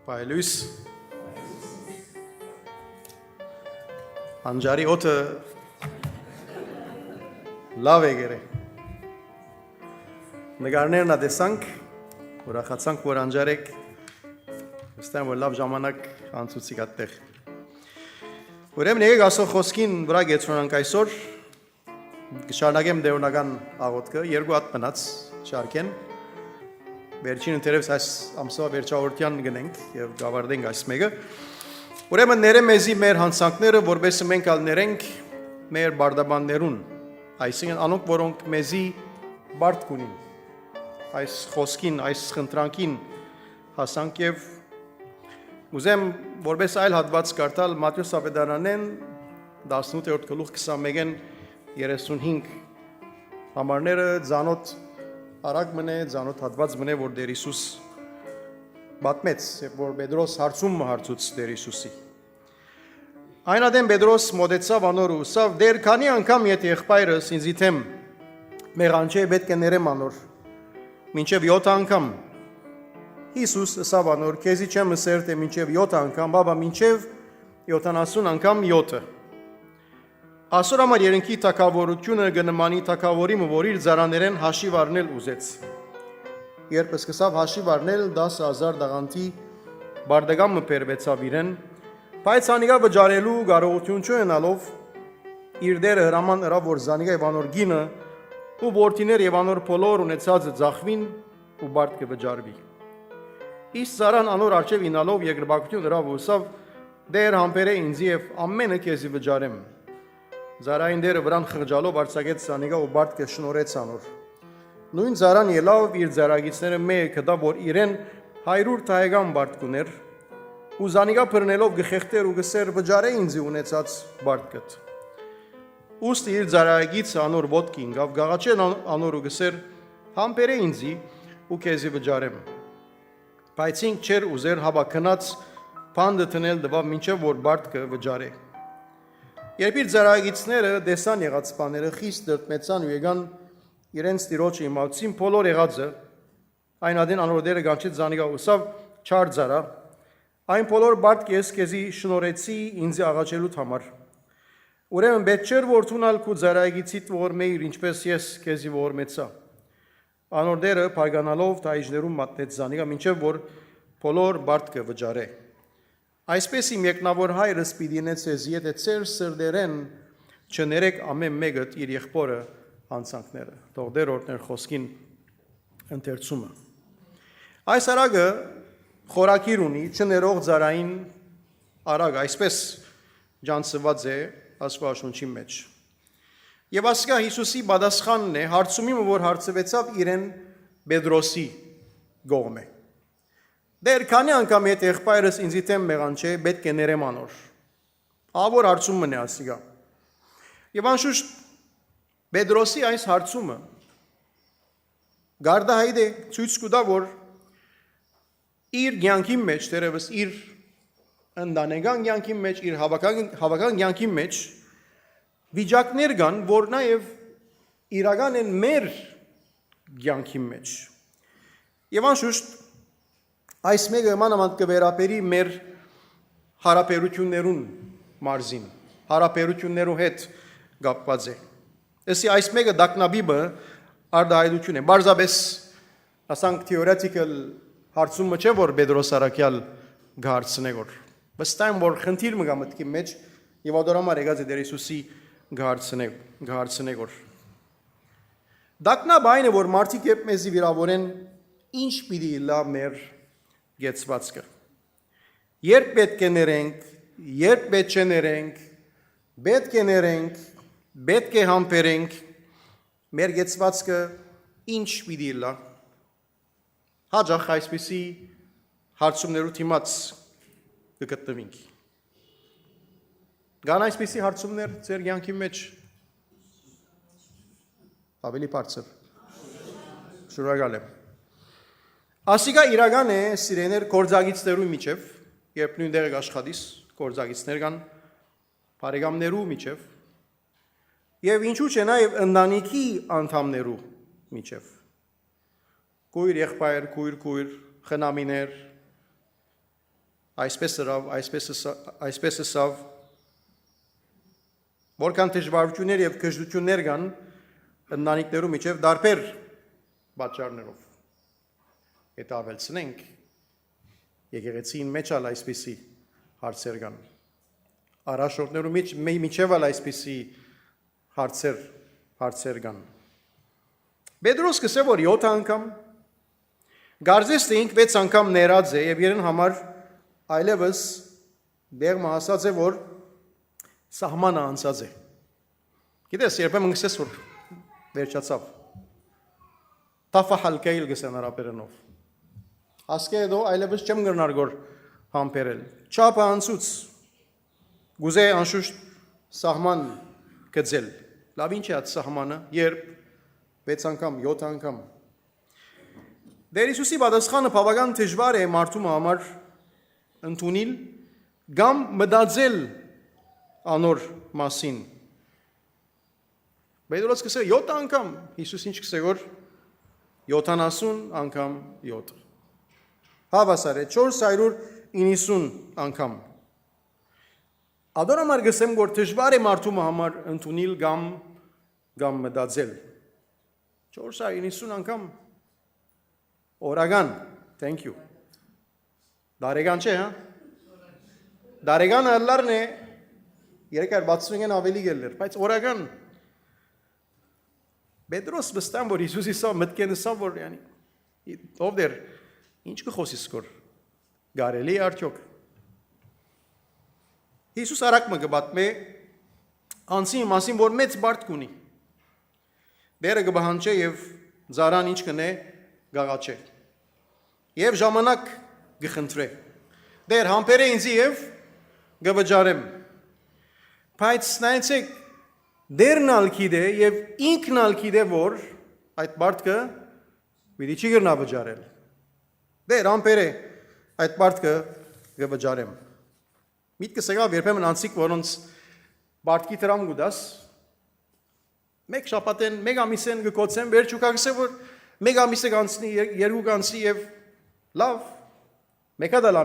Պայլույս Անջարի օդը լավ է գերը նգարներն ադեսանք ուրախացանք որ անջարեք վստահ որ լավ ժամանակ անցուցիկ այդտեղ ուրեմն եկեք ասող խոսքին վրա գեցրոնանք այսօր կշարունակեմ դերոնական աղոթքը երկու հատ մնաց շարքեն Վերջին ընթերևս այս ամսվա վերջավորության գնենք և գավարդենք այս մեկը Ուրեմն ներեմ մեզի մեր հանցանքները, որպեսզի մենք ալ ներենք մեր բարդաբաններուն Այսինքն անոնք, որոնք մեզի բարդ կունին Այս խոսքին, այս խնդրանքին հասանք և ուզեմ որպես այլ հատված կարդալ Մատթեոս ավետարանեն 18-րդ գլուխ 21-35 համարները ձանոթ Արագ մնե, ձանոթ հատված մնե, որ Տեր Հիսուս բատմեց, որ Պետրոս հարցումը հարցուց Տեր Հիսուսի։ Այն ադեմ Պետրոս մոտեցավ անոր ու ասավ, Տեր քանի անգամ եթե եղբայրս ինձի թեմ մեղանչե պետք է ներեմ անոր, մինչև 7 անգամ։ Հիսուս ասավ անոր, քեզի չեմ ասել թե մինչև 7 անգամ, բաբա մինչև 70 անգամ 7-ը։ Այսօր համար երենքի թագավորությունը գնմանի թագավորիմը, որ իր ձարաներեն հաշիվ առնել ուզեց։ Երբ սկսավ հաշիվ առնել 10,000 դաղանթի բարդագամը բերվեցավ իրեն, բայց անիկա վճարելու կարողություն չունենալով իր դերը հրաման ըրավ, որ զանիկա եւ անոր գինը ու որդիներ եւ անոր բոլոր ունեցածը ձախվին ու բարդ կվճարվի։ Իսկ զարան անոր արջև ինալով երկրպագություն ըրավ ու ասավ. Դեր համբերե ինձ եւ ամենը քեզի վճարեմ։ Զարային դերը վրան խղճալով արձակեց զանիկա ու բարդ կշնորեց անոր։ Նույն զարան ելավ իր զարագիցները մեկը կդա, որ իրեն 100 թայգան բարդ կուներ, ու զանիկա բռնելով գխեղտեր ու գսեր վճարե ինձի ունեցած բարդ կտ։ Ուստի իր զարագիցը անոր ոտքի ինգավ, գաղաչեն անոր ու գսեր համբերե ինձի ու քեզի վճարեմ։ Բայց ինք չեր ուզեր հավաքնած բանդը տնել դվավ մինչև որ բարդ կվճարե։ Երբ իր զարագիցները դեսան եղած բաները խիստ դրտմեցան ու եկան իրենց տիրոջը իմացին բոլոր եղածը, այն ադին անոր դերը գանչեց զանիկա ուսավ չար զարա, այն բոլոր բարդ կես քեզի շնորեցի ինձի աղաչելուց համար։ Ուրեմն պետք չէր որ թունալ քու զարագիցիդ ողորմեիր, ինչպես ես քեզի ողորմեցա։ Անոր դերը փարգանալով տայիջներում մատնեց զանիկա, մինչև որ բոլոր բարդ կվճարե։ Այսպես իմ եկնավոր հայրս պիտի նեցես, եթե ծեր սրդերեն չներեք ամեն մեկըտ իր եղբորը հանցանքները։ Թող Տեր օրհներ խոսքին ընթերցումը։ Այս արագը խորակիր ունի, չներող ծարային արագ, այսպես ջանցված է Աստվածաշունչի մեջ։ Եվ ասկա Հիսուսի պատասխանն է հարցումիմը, որ հարցվեցավ իրեն Պետրոսի կողմէ։ Դեր քանի անգամ եթե եղբայրս ինձի թեմ մեղանչե, պետք է ներեմ անոր։ Ավոր հարցումն է ասիկա։ Եվ անշուշտ Պետրոսի այս հարցումը գարդահայտ է ցույց կտա, որ իր կյանքի մեջ, դերևս իր ընտանեկան կյանքի մեջ, իր հավաքական կյանքի մեջ վիճակներ կան, որ նաև իրական են մեր կյանքի մեջ։ Եվ անշուշտ այս մեկը մանավանդ կվերապերի մեր հարաբերություններուն մարզին, հարաբերություններու հետ կապված է։ Ըսի այս մեկը դակնաբիբը արդահայտություն է։ Բարձաբես ասանք theoretical հարցումը չէ, որ Պետրոս Արաքյալ գարցնե որ։ Վստահ որ խնդիր մգա մտքի մեջ եւ ադորամար եկած է Տեր Հիսուսի գարցնե որ։ Դակնաբը այն է, որ մարդիկ երբ մեզի վիրավորեն, ինչ պիտի լա մեր գեցվածքը։ Երբ պետք է ներենք, երբ պետք չէ ներենք, պետք է ներենք, պետք է համբերենք, մեր գեցվածքը ինչ պիտի լա։ Հաջող այսպիսի հարցումներու դիմաց կգտնվենք։ Կան այսպիսի հարցումներ ձեր կյանքի մեջ ավելի բարձր։ Շնորհակալ եմ։ Ասիկա իրական է սիրեներ կորձագիցներու միջև, երբ նույն դեղը աշխատիս, կորձագիցներ կան, բարեկամներու միջև, եւ ինչու՞ չէ նաեւ ընտանիքի անդամներու միջև։ Կույր եղբայր, կույր, խնամիներ, այսպես սավ, որքան դժվարություններ եւ կժդություններ կան ընտանիքներու միջև դարբեր պատճառներով։ Հետավելցնենք եկեղեցին մեջ ալ այսպիսի հարցեր կան։ Առաջորդներու միջև ալ այսպիսի հարցեր կան։ Պետրոս կսե որ 7 անգամ գարձես թե 6 անգամ ներած է եւ իրեն համար այլևս դերմը հասած է որ սահմանը անցած է։ Գիտես երբեմն գսես որ վերջացավ։ Տաֆահալ կայլ գսեն արաբերենով։ Ասկեդո այլևս չեմ գնար գոր համբերել։ Չափը անցուց։ Գուզե անշուշտ սահման գծել։ Լավ ինչ է այդ սահմանը, երբ 6 անգամ, 7 անգամ։ Տեր Հիսուսի պատասխանը բավական դժվար է մարդու համար ընդունել կամ մտածել անոր մասին։ Պետրոս կսե 7 անգամ, Հիսուս ինչ կսե որ 70 անգամ 7։ Հավասար է 490 անգամ։ Ադոնամար գսեմ որ դժվար է մարդու համար ընդունել կամ մտածել։ 490 անգամ օրական, thank you։ Դարեգան չէ, հա։ Դարեգանը ըլլարն է 365-ն ավելի գելներ, բայց օրական Պետրոս վստահ որ Հիսուսի սա մտքենը սա որ yani ով դեր ինչ կխոսիս կոր գարելի արդյոք Հիսուս արակ մը գբատմե անցի մասին որ մեծ բարդ կունի դերը գբահանչե եւ զարան ինչ կնե գաղաչե եւ ժամանակ գխնդրե դեր համբերե ինձ եւ գվճարեմ բայց նայեցեք դերն ալ գիտե եւ ինքն ալ գիտե որ այդ բարդը պիտի չի գնա վճարել դեր ամպերը այդ բարդը գվճարեմ միտքս եկավ երբեմն անցիկ որոնց բարդքի դրամ գուդաս մեկ շապատեն մեկ ամիսեն գկոցեն վերջուկա գսե որ մեկ ամիսը կանցնի երկու կանցի եւ լավ մեկադալ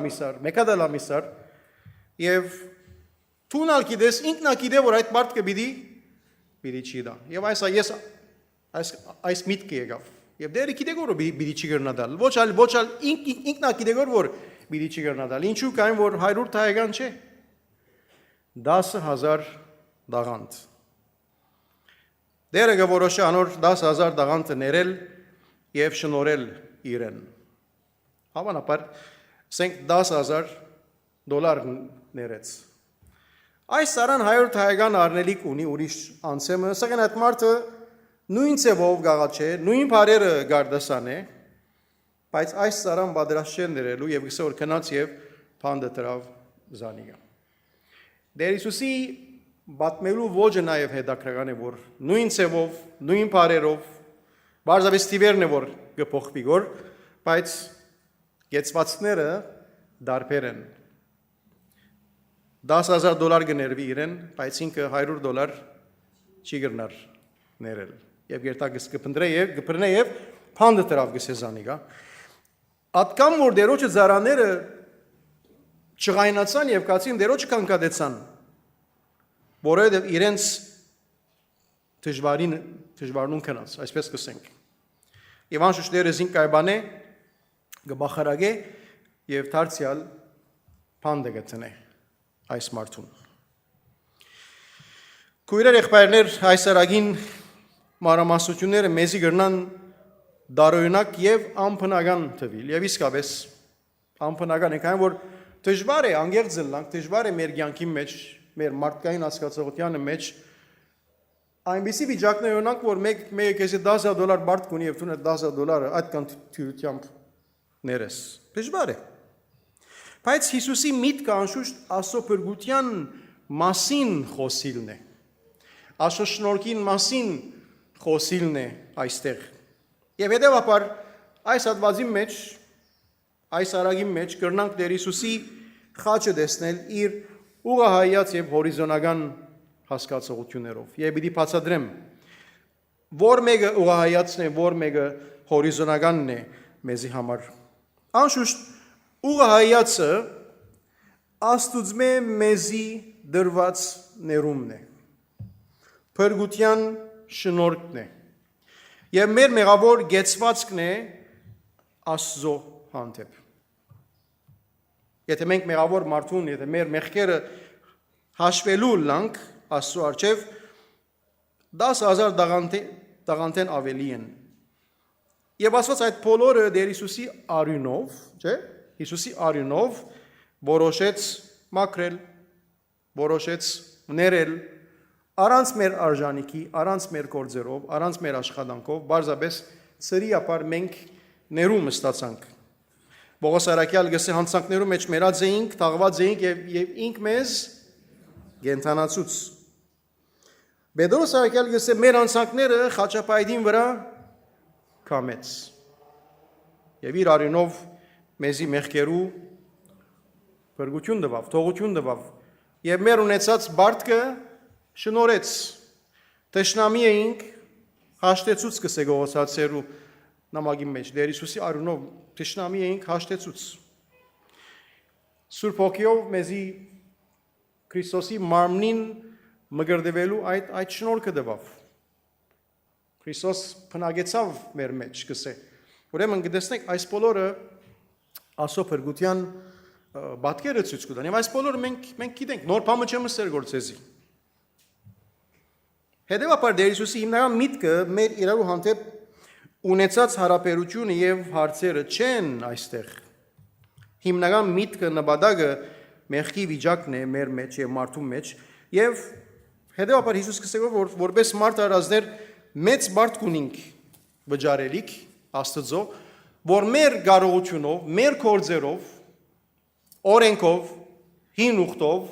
ամիսար եւ թունալ գիտես ինքնա գիտե որ այդ բարդը պիտի չի դա եւ այս միտքը եկավ եւ դերը գիտե որ պիտի չի գնա դալ ոչ ալ ինքնա գիտե որ պիտի չի գնա դալ ինչու կային որ 100 թայական չէ 10000 դաղանդ դերը գորոշը անոր 10000 դաղանդ ներել եւ շնորել իրեն հավանաբար ասենք 10000 դոլար ներեց Այս սարան 100 թայական արնելիք ունի ուրիշ անցեմը, սակայն այդ մարդը նույն ծևով գաղաչե, նույն բարերը գարդասան է, բայց այս սարան բադրաշ չեն ներելու և գսե որ կնաց և պանդը տրավ զանիգա։ Դեր Հիսուսի բատմելու ոճը նաև հետաքրական է, որ նույն ծևով, նույն բարերով, բարձավես տիվերն է, որ գփոխվի գոր, բայց գեցվածները դարբեր են։ 10,000 դոլար գներվի իրեն, բայց ինքը 100 դոլար չի գրնար ներել։ Եվ գերտակս գպրնե և պանդը տրավ գսեզանիգա։ Ատկամ որ դերոչը զարաները չղայնացան և կացին դերոչը կանկադեցան, որովհետև իրենց դժվարուն կնաց, այսպես կսենք։ Եվ անշուշտ դերը զինք կայբան է, գբախարագ է և դարձյալ պանդը գտնե այս մարդուն։ Կույրեր եղբայրներ այս արագին մանրամասնությունները մեզի գրնան դարօրինակ եւ անփնական թվիլ եւ իսկապես անփնական է, քանի որ դժվար է անգեղծ լանք, դժվար է մեր կյանքի մեջ, մեր մարդկային հասկացողության մեջ այնպիսի վիճակներ ունենք, որ մեկ քեզ 10,000 դոլար բարդ կունի եւ դու 10,000 դոլարը այդքան թյուրությամբ ներես։ Դժվար է։ Բայց Հիսուսի միտքը անշուշտ Աստծո փրկության մասին խոսիլն է։ Աստծո շնորհքին մասին խոսիլն է այստեղ։ Եվ հետևաբար այս հատվածի մեջ այս արագի մեջ կրնանք Տեր Հիսուսի խաչը տեսնել իր ուղղահայաց եւ հորիզոնական հասկացողություններով։ Եվ պիտի բացատրեմ, որ մեկը ուղղահայացն է, որ մեկը հորիզոնականն է մեզի համար։ Անշուշտ ուղղահայացը Աստուծմե մեզի դրված ներումն է, փրկության շնորհքն է, եւ մեր մեղավոր գեցվածքն է Աստծո հանդեպ։ Եթե մենք մեղավոր մարդուն, եթե մեր մեղքերը հաշվելու լանք Աստծո առջև 10,000 տաղանթեն ավելի են։ Եվ ասված այդ բոլորը Տեր Հիսուսի արյունով, չէ՞, Հիսուսի արյունով որոշեց մաքրել, որոշեց ներել առանց մեր արժանիքի, առանց մեր գործերով, առանց մեր աշխատանքով, բարձրապես ծրիապար մենք ներում ստացանք։ Պողոս Արաքյալ գսե հանցանքներու մեջ մերած էինք, թաղված էինք եւ ինք մեզ գենթանացուց։ Պետրոս Արաքյալ գսե մեր հանցանքները խաչապայդին վրա կամեց։ Եվ իր արյունով մեզի մեղքերու փրկություն տվավ, թողություն տվավ եւ մեր ունեցած բարդքը շնորհեց։ Տշնամի էինք, հաշտեցուց կսե գողոսացերու նամակի մեջ, Տեր Հիսուսի արյունով տշնամի էինք, հաշտեցուց։ Սուրբ Հոգիով մեզի Քրիստոսի մարմնին մգրդվելու այդ շնորհքը տվավ։ Քրիստոս փնագեցավ մեր մեջ, կսե։ Ուրեմն գտեսնեք այս բոլորը Աստծո փրկության բատկերը ցույց կտան։ Եվ այս բոլորը մենք գիտենք, նոր բանը չեմ ասել գործեզի։ Հետևաբար Տեր Հիսուսի հիմնական միտքը մեր իրարու հանդեպ ունեցած հարաբերությունը եւ հարցերը չեն այստեղ։ Հիմնական միտքը նպատակը մեղքի վիճակն է մեր մեջ եւ մարդու մեջ եւ հետևաբար Հիսուս կսե որպես մարդ արածներ մեծ բարդ կունինք վճարելիք Աստծո, որ մեր կարողությունով, մեր գործերով, օրենքով, հին ուխտով,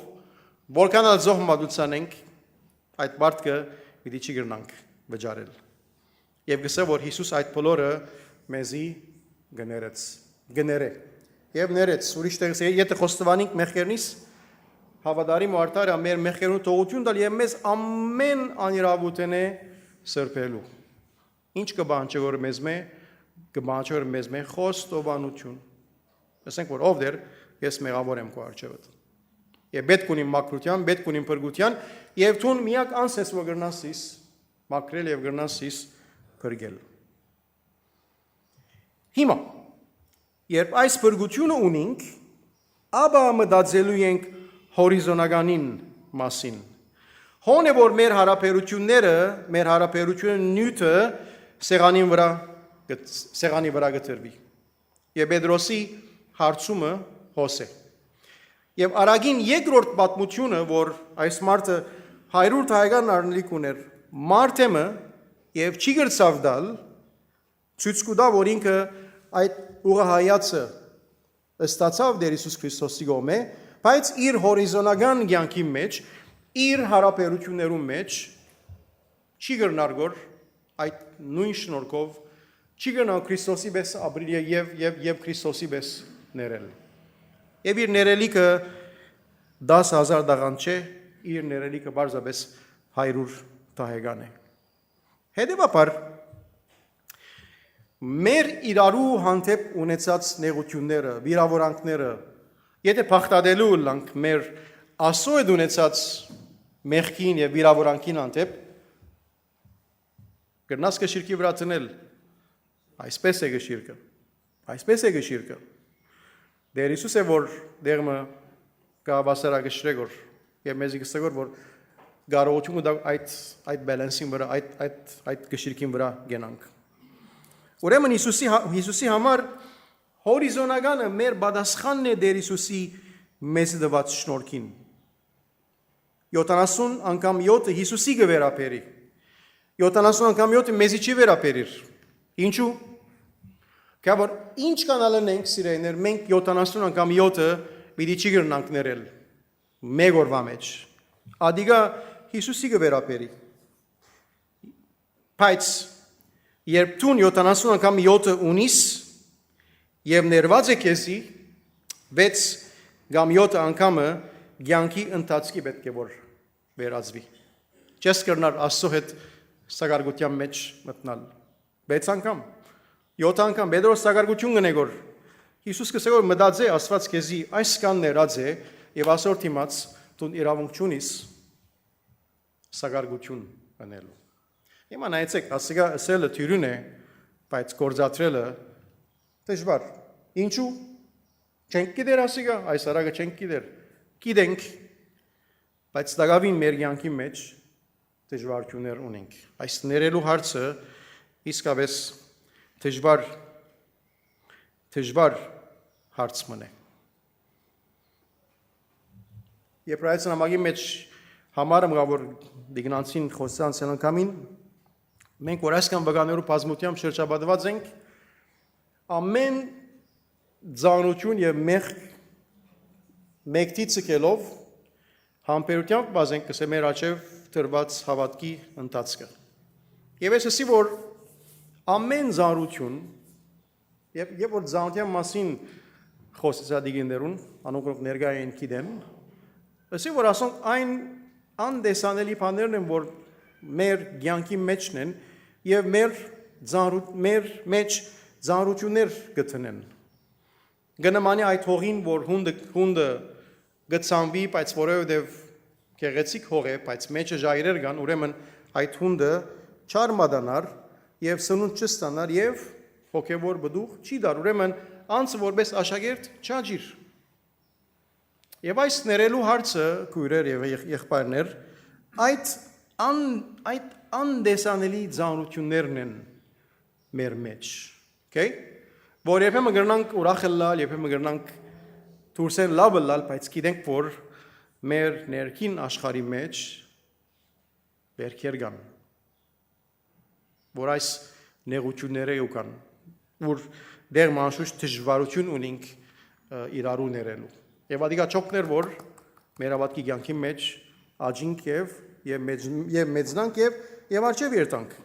որքան ալզող մատուցան ենք, այդ մարդկը պիտի չի գրնանք վճարել։ Եվ գսե, որ Հիսուս այդ բոլորը մեզի գներե։ Եվ ներեց, ուրիշ տեղս, եթե խոստվանինք մեղքերնից, հավատարիմ ու արդար մեր մեղքերուն թողություն տալ եւ մեզ ամեն անիրավութեն է սրբելու։ Ինչ կբանչե որ մեզ մե խոստովանություն։ Ասենք որ ով դեր ես մեղավոր եմ քո առջևդ։ Եվ պետք ունիմ մաքրության, պետք ունիմ փրկության, եւ ցուն միակ անսես որ գրնասիս մաքրել եւ գրնասիս փրկել։ Հիմա երբ այս փրկությունը ունենք, ապա մտածելու ենք հորիզոնականին մասին։ Հոն է որ մեր հարաբերությունը նյութը սեղանի վրա գտրվի։ Եվ Պետրոսի հարցումը հոս է։ Եվ արագին երկրորդ պատմությունը, որ այս մարդը 100 թայգան արնելիք ուներ, մարդեմը եւ չի գրծավ դալ, ցույց կտա, որ ինքը այդ ուղղահայացը ստացավ Տեր Հիսուս Քրիստոսի կողմէ, բայց իր հորիզոնական կյանքի մեջ, իր հարաբերություններում մեջ չի գրնարգոր այդ նույն շնորհքով չի գնալ Քրիստոսի պես ապրիլ եւ Քրիստոսի պես ներել։ Եվ իր ներելիքը 10,000 դաղանդ չէ, իր ներելիքը բարձրապես 100 թահեգան է։ Հետևաբար մեր իրարու հանդեպ ունեցած նեղությունները, վիրավորանքները, եթե փախտadելու լանք մեր Աստծո հետ ունեցած մեղքին եւ վիրավորանքին հանդեպ կրնաս կշիրքի վրա տնել, այսպես է գշիրքը։ Դեր Հիսուս է որ դերմը կավասարագշրեգոր եւ մեզի գստեգոր որ կարողություն կտա այդ բալանսին վրա այդ գշիրքին վրա գենանք։ Ուրեմն Հիսուսի համար հորիզոնականը մեր բադասխանն է Տեր Հիսուսի մեզ տված շնորհքին։ 70 անգամ 7 Հիսուսի գվերապերի։ 70 անգամ 7 մեզի չի վերապերիր։ Ինչու՞։ Կավոր ինչ կանալնենք սիրեներ, մենք 70 անգամ 7 պիտի չի գրնանք ներել։ Մեկ օրվա մեջ։ Ադիգա Հիսուսի գվերապերի։ Բայց երբ դու 70 անգամ 7 ունիս, եւ ներված է քեզի 6 կամ 7 անգամը ցանկի ընթացքի պետք է որ վերածվի։ Չես կրնար Աստծո հետ սակարգության մեջ մտնալ 6 անգամ 7 անգամ Պետրոս սակարգություն գնե որ Հիսուս կսե որ մտածե Աստված քեզի այս կան ներած է եւ ասոր դիմաց դու իրավունք չունիս սակարգություն անելու։ Հիմա նայեցեք ասիգա ասելը թյուրին է բայց գործադրելը դժվար։ Ինչու՞։ Չենք գիտեր ասիգա այս արագը չենք գիտեր։ Գիտենք բայց դակավին մեր յանքի մեջ դժվարություններ ունենք։ Այս ներելու հարցը իսկապես դժվար հարց մնե։ Եբրայեցն ամագի մեջ համարը մգավոր դիգնանցին խոսան սելանկամին մենք որ այսքան վկաներու բազմությամբ շրջապատված ենք ամեն ձանություն եւ մեկտի ցկելով համբերությամբ բազենք կսե մեր աչև դրված հավատքի ընթացքը։ Եվ այսի որ ամեն զարություն եւ որ զանության մասին խոսեցա դիգիներուն անոնք ներկայ են գիտեն ասի որ ասոնք այն անդեսանելի բաներն են որ մեր ցանկի մեջն են եւ մեր մեջ զարություններ գտնեն գնամանի այդ հողին որ հունդը գծանվի բայց որովհետեւ գեղեցիկ հող է բայց մեջը ժայռեր կան ուրեմն այդ հունդը չարմադանար եւ սնունդ չստանար եւ հոգեվոր բդուղ չի դար ուրեմն անձը որպես աշակերտ չաջիր եւ այս ներելու հարցը քույրեր եւ եղբայրներ այդ անդեսանելի զանություններն են մեր մեջ okay որ երբեմն գրնանք ուրախ լալ երբեմն գրնանք դուրսեն լավ լալ բայց գիտենք որ մեր ներքին աշխարհի մեջ վերքեր կան որ այս նեղությունները կան որ դեր մանշուշ դժվարություն ունենք իրարու ներելու եւ ադիգա չոքներ որ մեր ավատքի կյանքի մեջ աջինք եւ մեծնանք եւ արժեվ երտանք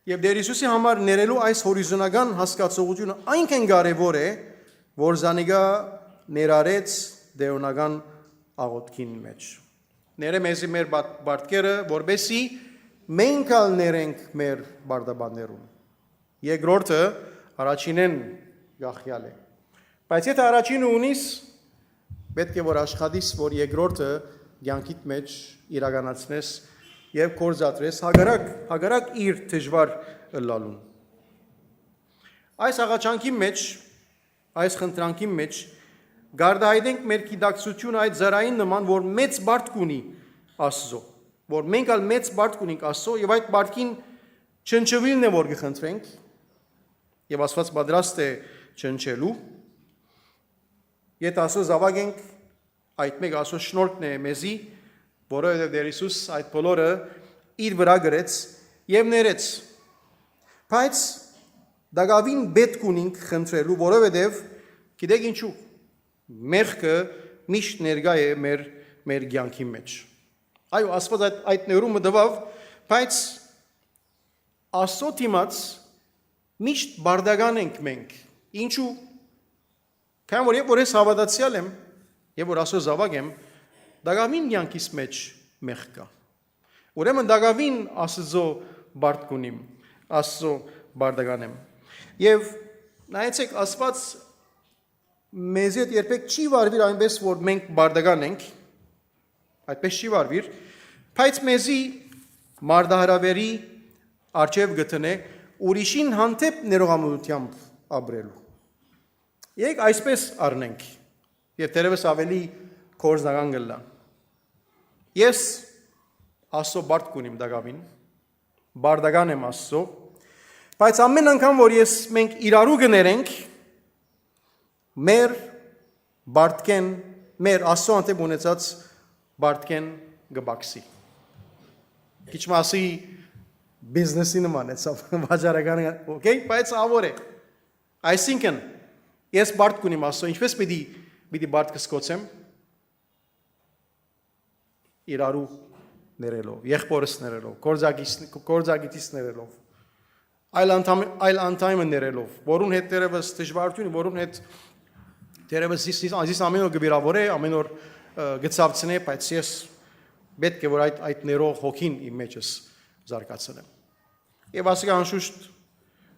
եւ Տեր Հիսուսի համար ներելու այս հորիզոնական հասկացողությունը այնքան կարեւոր է որ զանիգա ներարեց դեոնական աղոթքին մեջ ները մեզի մեր բարդկերը որբեսի մենք ալ ներենք մեր բարդաբաններուն երկրորդը առաջինեն գախյալ է բայց եթե առաջինը ունիս պետք է որ աշխատիս որ երկրորդը կյանքիդ մեջ իրականացնես եւ կորզատրես հագարակ իր դժվար լալուն այս աղաչանքի մեջ այս խնդրանքի մեջ գարդայդենք մեր գիտակցությունը այդ զարային նման որ մեծ բարդ կունի Աստծո որ մենք ալ մեծ բարդ կունենք Աստծո եւ այդ բարդքին չնչվիլն է որ գխնդրենք եւ Աստված պատրաստ է չնչելու եթե Աստծո զավակ ենք այդ մեկ Աստծո շնորհքն է մեզի որովհետև Տեր Հիսուս այդ բոլորը իր վրա գրեց եւ ներեց բայց դակավին պետք ունենք խնդրելու որովհետև գիտեք ինչու մեղքը միշտ ներկա է մեր կյանքի մեջ այո Աստված այդ ներումը տվավ բայց Աստծո դիմաց միշտ բարդական ենք մենք ինչու քան որ ես հավատացյալ եմ եւ որ Աստծո զավակ եմ դակավին կյանքիս մեջ մեղ կա ուրեմն դակավին Աստծո բարդ կունիմ Աստծո բարդական եմ եւ նայեցեք Աստված մեզ հետ երբեք չի վարվիր այնպես որ մենք բարդական ենք այդպես չի վարվիր բայց մեզի մարդահրավերի արժև գտնե ուրիշին հանդեպ ներողամտությամբ ապրելու եկեք այսպես առնենք եւ դերևս ավելի կորզնական գլա ես Աստծո բարդ կունիմ դակավին բարդական եմ Աստծո բայց ամեն անգամ որ մենք իրարու գներենք մեր բարդկեն մեր Աստծո հանդեպ ունեցած բարդկեն գբաքսի քիչ մասի բիզնեսի նման է վաճառական օքեյ բայց ավոր է այսինքն ես բարդ կունիմ Աստծո ինչպես պիտի բարդ կսկոցեմ իրարու ներելով եղբորս ներելով կորձագիտիս ներելով այլ անդայմը ներելով, որուն հետ դերևս դժվարություն, որուն հետ դերևս այս ամեն օր գվիրավորե, ամեն օր գծավցնե, բայց ես պետք է որ այդ ներող հոգին իմ մեջս զարգացնեմ։ Եվ ասիկա անշուշտ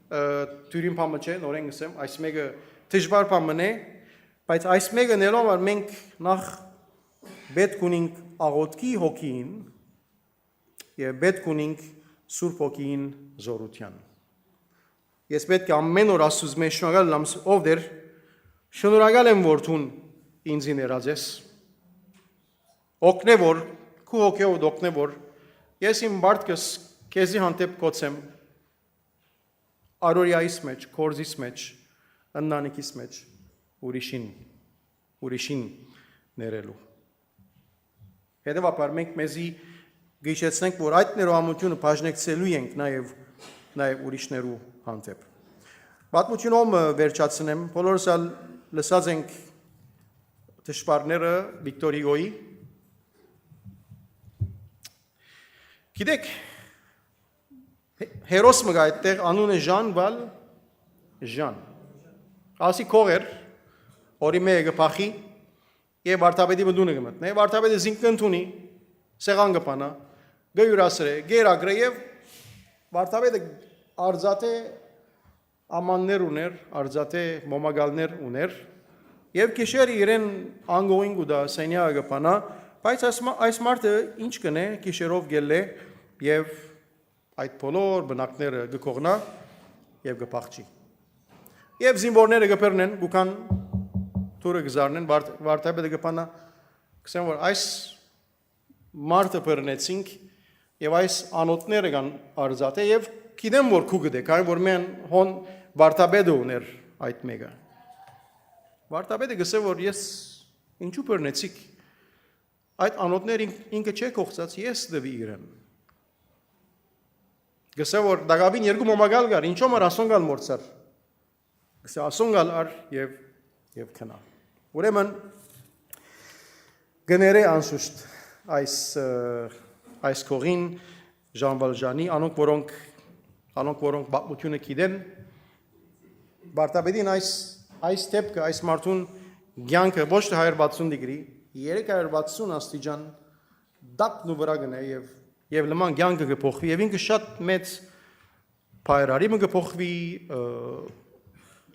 դյուրին բամը չէ, նորեն գսեմ, այս մեկը դժվար բամն է, բայց այս մեկը ներով մենք նախ պետք ունենք աղոթքի հոգին եւ պետք ունենք Սուրբ հոգին զորության։ Ես պետք է ամեն օր Աստծուց մեզ շնորհակալ եմ, ով դեր շնորհակալ եմ որ դու ինձ ներած ես։ Օգնե որ քու հոգեով օգնե որ ես իմ բարդքս քեզի հանդեպ կոչեմ արորիայիս մեջ, կորզիս մեջ, ընտանիքիս մեջ ուրիշին ներելու։ Հետևաբար մենք մեզի գիշեցնենք, որ այդ ներողամությունը բաժնեկցելու ենք նաև ուրիշներու հանդեպ։ Պատմությունում վերջացնեմ, բոլորս լսած ենք դժվարները Վիկտոր Հյուգոյի։ Գիտեք, հերոս մը այդտեղ անունը Ժան։ Ասի կողեր, օրի մեկը փախի եւ վարդապետի մդունը գմտնե։ Վարդապետը զինքն ունի, սեղան կփանա, գյուրասրե, գերագրե եւ վարդապետը արձատե ամաններ ուներ, արձատե մոմագալներ ուներ եւ քիշեր իրեն անգոին գուդա սենյակը կփանա, բայց այս մարդը ինչ կնե քիշերով գելե եւ այդ բոլոր բնակները գկողնա եւ գփախչի։ Եվ զինվորները գբերնեն, գուքան թուրը գզարնեն, վարդապետը գփանա, գսեն որ այս մարդը բռնեցինք եւ այս անոթները կան արձատե եւ գիտեմ որ քու գդեք, այ որ մեն հոն վարդապետը ուներ այդ մեկը։ Վարդապետը գսե որ ես ինչու բռնեցիք։ Այդ անոթները ինքը չէ կողծած, ես դվի իրեն։ Գսե որ դակավին երկու մոմագալ գար, ինչո՞մ էր ասոնգալ մորցար։ Գսե ասոնգալ ար եւ քնա։ Ուրեմն գները անշուշտ այս կողին Ժան Վալժանի, անոնք որոնք պատմությունը գիտեն, Վարդապետին այս տեպքը, այս մարդուն կյանքը ոչ թե 160 դիգրի, 360 աստիճան դապն ու վրա գնե եւ լման կյանքը կփոխվի եւ ինքը շատ մեծ փայրարի մը կփոխվի,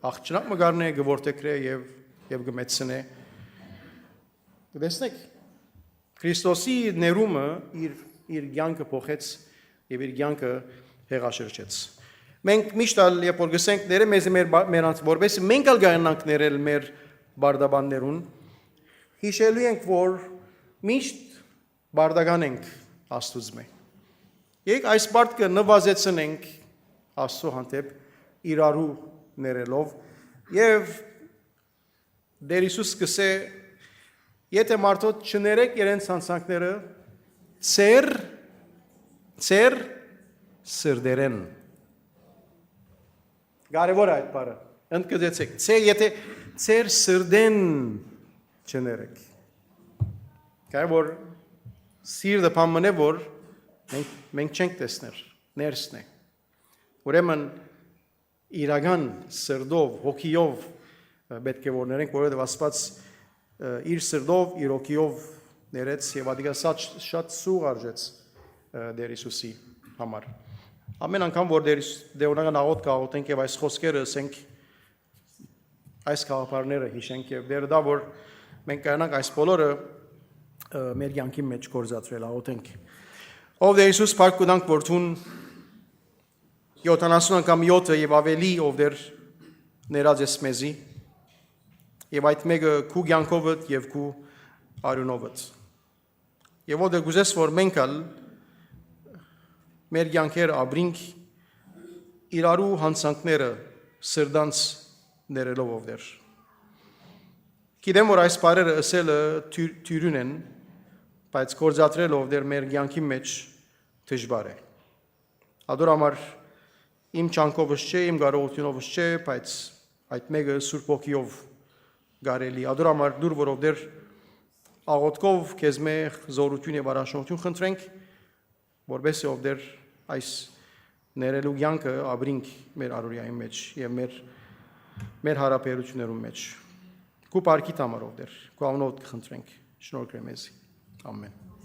աղջնակ մը գարնե, գորտեկրե եւ գմեցնե։ Տեսնեք, Քրիստոսի ներումը իր կյանքը փոխեց եւ իր կյանքը հեղաշրջեց։ Մենք միշտ երբ որ գսենք ները մեզ մերանց որպես մենք ալ գանանք ներել մեր բարդաբաններուն, հիշելու ենք որ միշտ բարդական ենք Աստծուց մե։ Եկ այս բարդքը նվազեցնենք Աստծո հանդեպ իրարու ներելով եւ Դեր Հիսուս կսե եթե մարդոց չներեք իրենց հանցանքները ծեր սրդերեն Կարևոր է այդ բառը ընդգծեցեք եթե ծեր սրդեն չներեք Կարևոր սիրտը բամն է որ մենք չենք տեսներ ներսն է Ուրեմն իրական սրդով հոգիով պետք է որ ներենք որովհետև Աստված իր սրդով իր հոգիով ներեց եւ ադիգա շատ սուղ արժեց Դեր Հիսուսի համար ամեն անգամ որ դերոնական աղոթք աղոթենք եւ այս խոսքերը ասենք այս կաղապարները հիշենք եւ դեր դա որ մենք կանանք այս բոլորը մեր կյանքի մեջ գործածվել աղոթենք ով Դեր Հիսուս փառք կունանք որ ցուն 70 անգամ 7 եւ ավելի ով դեր ներած ես մեզի եւ այդ մեկը քու կյանքովդ եւ քու արյունովդ եւ ով դեր գուզես որ մենք ալ մեր կյանքերը ապրինք իրարու հանցանքները սրդանց ներելով ով դեր Գիտեմ որ այս բառերը ասելը թյուրին են բայց գործադրելով դեր մեր կյանքի մեջ դժվար է Ադոր համար իմ չանքովս չէ, իմ կարողությունովս չէ, բայց այդ մեկը Սուրբ Հոգիով գարելի Ադոր համար դուր որով դեր աղոթքով քեզ մեր զորություն եւ առաջնություն խնդրենք որբեսի ով դեր այս ներելու յանքը ապրինք մեր առօրյայի մեջ եւ մեր հարաբերություններում մեջ։ Քու բարքի համար ով դեր, քու անունով կխնդրենք, շնորհ քրե մեզ։ Ամեն։